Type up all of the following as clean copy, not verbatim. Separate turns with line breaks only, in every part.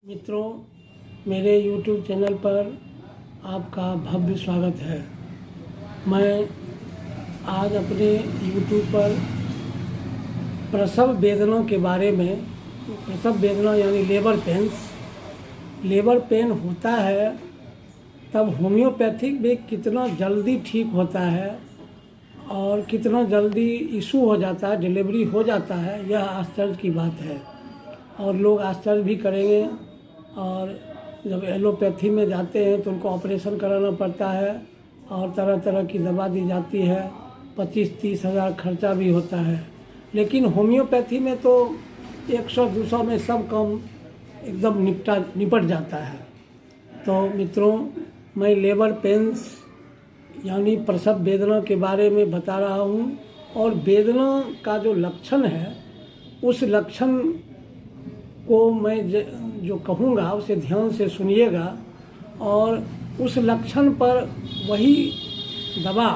मित्रों, मेरे YouTube channel पर आपका भव्य स्वागत है। मैं आज अपने YouTube पर प्रसव वेदना के बारे में, प्रसव वेदना यानी लेबर पेन होता है तब होम्योपैथिक में कितना जल्दी ठीक होता है और कितना जल्दी इशू हो जाता है, डिलीवरी हो जाता है, यह आश्चर्य की बात है और लोग आश्चर्य भी करेंगे। और जब एलोपैथी में जाते हैं तो उनको ऑपरेशन कराना पड़ता है और तरह तरह की दवा दी जाती है, 25-30 हज़ार खर्चा भी होता है। लेकिन होम्योपैथी में तो 100-200 में सब काम एकदम निपट जाता है। तो मित्रों, मैं लेबर पेन्स यानी प्रसव वेदना के बारे में बता रहा हूँ और वेदना का जो लक्षण है उस लक्षण को मैं जो कहूँगा उसे ध्यान से सुनिएगा और उस लक्षण पर वही दवा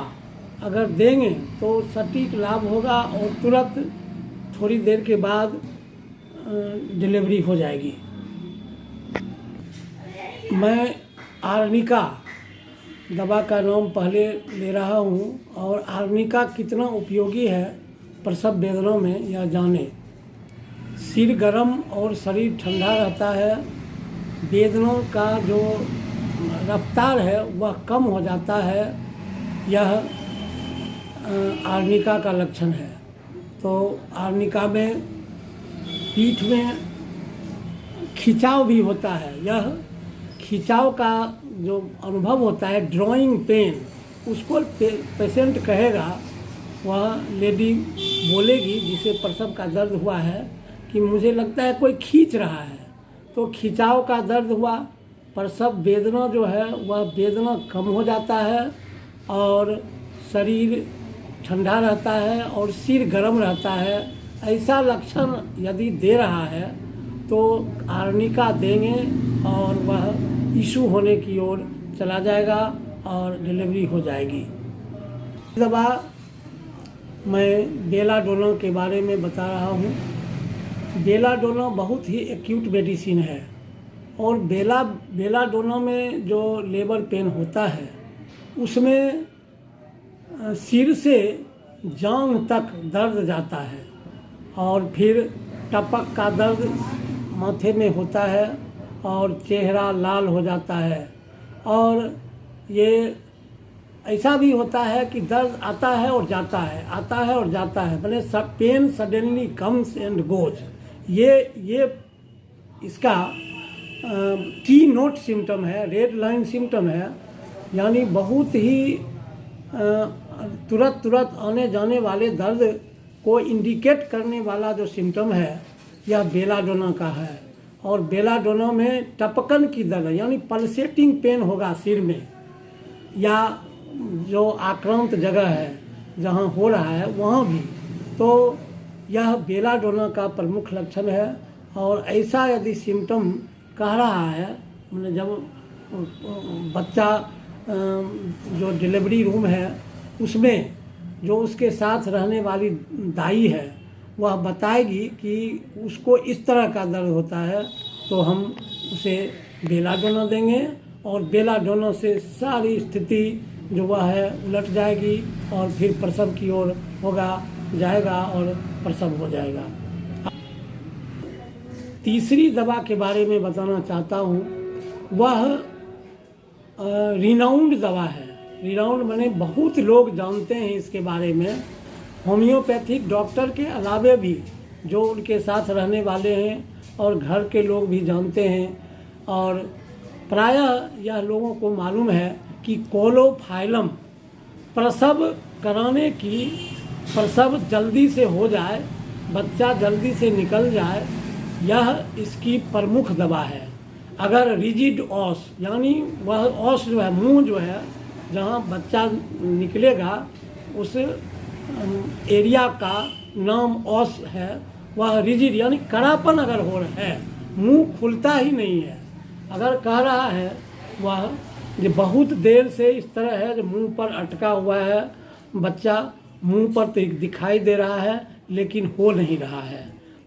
अगर देंगे तो सटीक लाभ होगा और तुरंत थोड़ी देर के बाद डिलीवरी हो जाएगी। मैं आर्निका दवा का नाम पहले ले रहा हूँ और आर्निका कितना उपयोगी है प्रसव वेदना में यह जाने। सिर गर्म और शरीर ठंडा रहता है, वेदना का जो रफ्तार है वह कम हो जाता है, यह आर्निका का लक्षण है। तो आर्निका में पीठ में खिंचाव भी होता है, यह खिंचाव का जो अनुभव होता है, ड्रॉइंग पेन, उसको पेशेंट कहेगा, वह लेडी बोलेगी जिसे प्रसव का दर्द हुआ है कि मुझे लगता है कोई खींच रहा है। तो खिंचाव का दर्द हुआ, प्रसव वेदना जो है वह वेदना कम हो जाता है और शरीर ठंडा रहता है और सिर गर्म रहता है। ऐसा लक्षण यदि दे रहा है तो आर्निका देंगे और वह इशू होने की ओर चला जाएगा और डिलीवरी हो जाएगी। दवा मैं बेलाडोना के बारे में बता रहा हूँ। बेलाडोना बहुत ही एक्यूट मेडिसिन है और बेलाडोना में जो लेबर पेन होता है उसमें सिर से जांघ तक दर्द जाता है और फिर टपक का दर्द माथे में होता है और चेहरा लाल हो जाता है। और ये ऐसा भी होता है कि दर्द आता है और जाता है, आता है और जाता है, मैंने pain suddenly comes and goes. ये इसका टी नोट सिम्टम है, रेड लाइन सिम्टम है, यानी बहुत ही तुरंत आने जाने वाले दर्द को इंडिकेट करने वाला जो सिम्टम है यह बेलाडोना का है। और बेलाडोना में टपकन की दर्द यानी पल्सेटिंग पेन होगा सिर में, या जो आक्रांत जगह है जहाँ हो रहा है वहाँ भी। तो यह बेलाडोना का प्रमुख लक्षण है। और ऐसा यदि सिम्टम कह रहा है, मैंने जब बच्चा जो डिलीवरी रूम है उसमें जो उसके साथ रहने वाली दाई है वह बताएगी कि उसको इस तरह का दर्द होता है तो हम उसे बेलाडोना देंगे और बेलाडोना से सारी स्थिति जो वह है उलट जाएगी और फिर प्रसव की ओर जाएगा और प्रसव हो जाएगा। तीसरी दवा के बारे में बताना चाहता हूँ, वह रिनाउंड दवा है। रिनाउंड माने बहुत लोग जानते हैं इसके बारे में, होम्योपैथिक डॉक्टर के अलावे भी जो उनके साथ रहने वाले हैं और घर के लोग भी जानते हैं। और प्रायः यह लोगों को मालूम है कि कोलोफाइलम प्रसव कराने की, प्रसव जल्दी से हो जाए, बच्चा जल्दी से निकल जाए, यह इसकी प्रमुख दवा है। अगर रिजिड ऑस यानी वह ऑस जो है, मुंह जो है जहाँ बच्चा निकलेगा उस एरिया का नाम ऑस है, वह रिजिड यानी कड़ापन अगर हो रहा है, मुंह खुलता ही नहीं है, अगर कह रहा है वह ये बहुत देर से इस तरह है जो मुंह पर अटका हुआ है, बच्चा मुंह पर तो दिखाई दे रहा है लेकिन हो नहीं रहा है,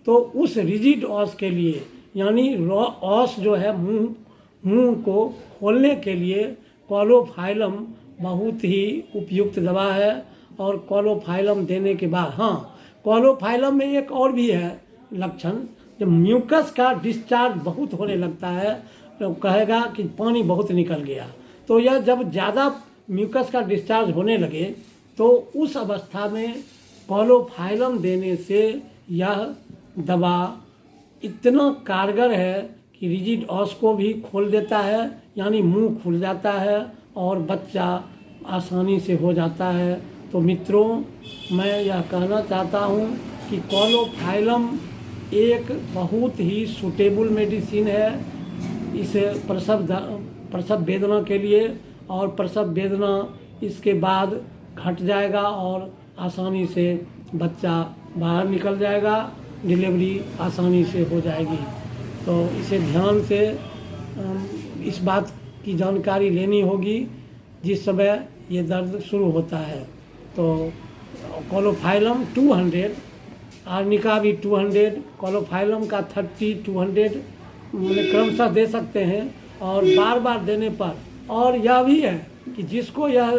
तो उस रिजिड ऑस के लिए यानी औस जो है मुंह को खोलने के लिए क्लोरोफाइलम बहुत ही उपयुक्त दवा है। और क्लोरोफाइलम देने के बाद, हाँ, क्लोरोफाइलम में एक और भी है लक्षण, जब म्यूकस का डिस्चार्ज बहुत होने लगता है तो कहेगा कि पानी बहुत निकल गया। तो यह जब ज़्यादा म्यूकस का डिस्चार्ज होने लगे तो उस अवस्था में क्लोरोफाइलम देने से यह दवा इतना कारगर है कि रिजिड ऑस को भी खोल देता है, यानी मुंह खुल जाता है और बच्चा आसानी से हो जाता है। तो मित्रों, मैं यह कहना चाहता हूँ कि क्लोरोफाइलम एक बहुत ही सूटेबल मेडिसिन है इस प्रसव वेदना के लिए। और प्रसव वेदना इसके बाद घट जाएगा और आसानी से बच्चा बाहर निकल जाएगा, डिलीवरी आसानी से हो जाएगी। तो इसे ध्यान से इस बात की जानकारी लेनी होगी जिस समय ये दर्द शुरू होता है। तो क्लोरोफाइलम 200, आर्निका भी 200, क्लोरोफाइलम का 30, 200 क्रमशः दे सकते हैं। और बार बार देने पर, और यह भी है कि जिसको यह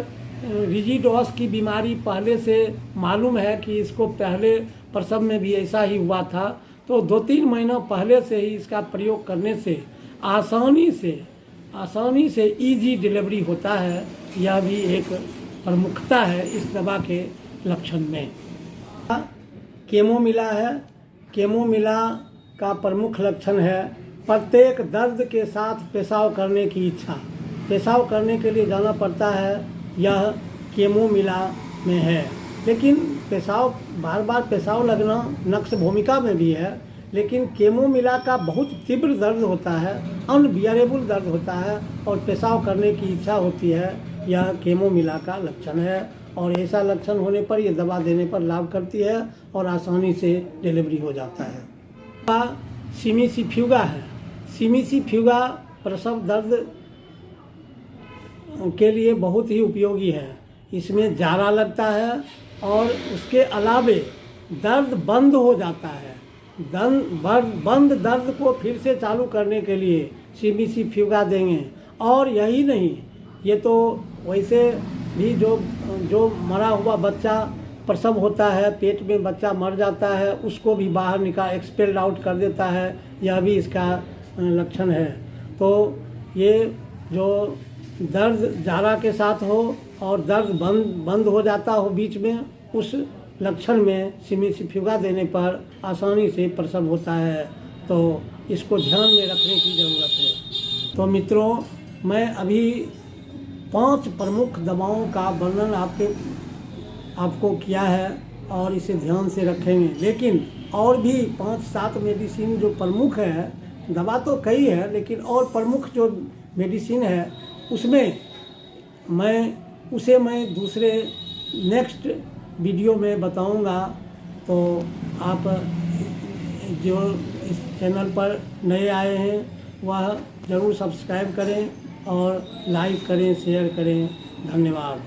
रिजिड ऑस की बीमारी पहले से मालूम है कि इसको पहले प्रसव में भी ऐसा ही हुआ था, तो 2-3 महीना पहले से ही इसका प्रयोग करने से आसानी से इजी डिलीवरी होता है। यह भी एक प्रमुखता है इस दवा के लक्षण में। केमोमिला है। केमोमिला का प्रमुख लक्षण है प्रत्येक दर्द के साथ पेशाब करने की इच्छा। पेशाब करने के लिए जाना पड़ता है, यह केमोमिला में है। लेकिन पेशाब, बार बार पेशाब लगना नक्श भूमिका में भी है, लेकिन केमोमिला का बहुत तीव्र दर्द होता है, अनबियरेबल दर्द होता है और पेशाब करने की इच्छा होती है। यह केमोमिला का लक्षण है और ऐसा लक्षण होने पर यह दवा देने पर लाभ करती है और आसानी से डिलीवरी हो जाता है। सिमिसिफ्यूगा है। सिमिसिफ्यूगा प्रसव दर्द के लिए बहुत ही उपयोगी है। इसमें जारा लगता है और उसके अलावे दर्द बंद हो जाता है। बंद दर्द को फिर से चालू करने के लिए सिमिसिफ्यूगा देंगे। और यही नहीं, ये तो वैसे भी जो मरा हुआ बच्चा प्रसव होता है, पेट में बच्चा मर जाता है, उसको भी बाहर एक्सपेल्ड आउट कर देता है। यह भी इसका लक्षण है। तो ये जो दर्द जारा के साथ हो और दर्द बंद हो जाता हो बीच में, उस लक्षण में सिमिसिफ्यूगा देने पर आसानी से प्रसव होता है। तो इसको ध्यान में रखने की ज़रूरत है। तो मित्रों, मैं अभी 5 प्रमुख दवाओं का वर्णन आपको किया है और इसे ध्यान से रखेंगे। लेकिन और भी 5-7 मेडिसिन जो प्रमुख है, दवा तो कई है लेकिन और प्रमुख जो मेडिसिन है उसमें मैं दूसरे नेक्स्ट वीडियो में बताऊंगा। तो आप जो इस चैनल पर नए आए हैं वह ज़रूर सब्सक्राइब करें और लाइक करें, शेयर करें। धन्यवाद।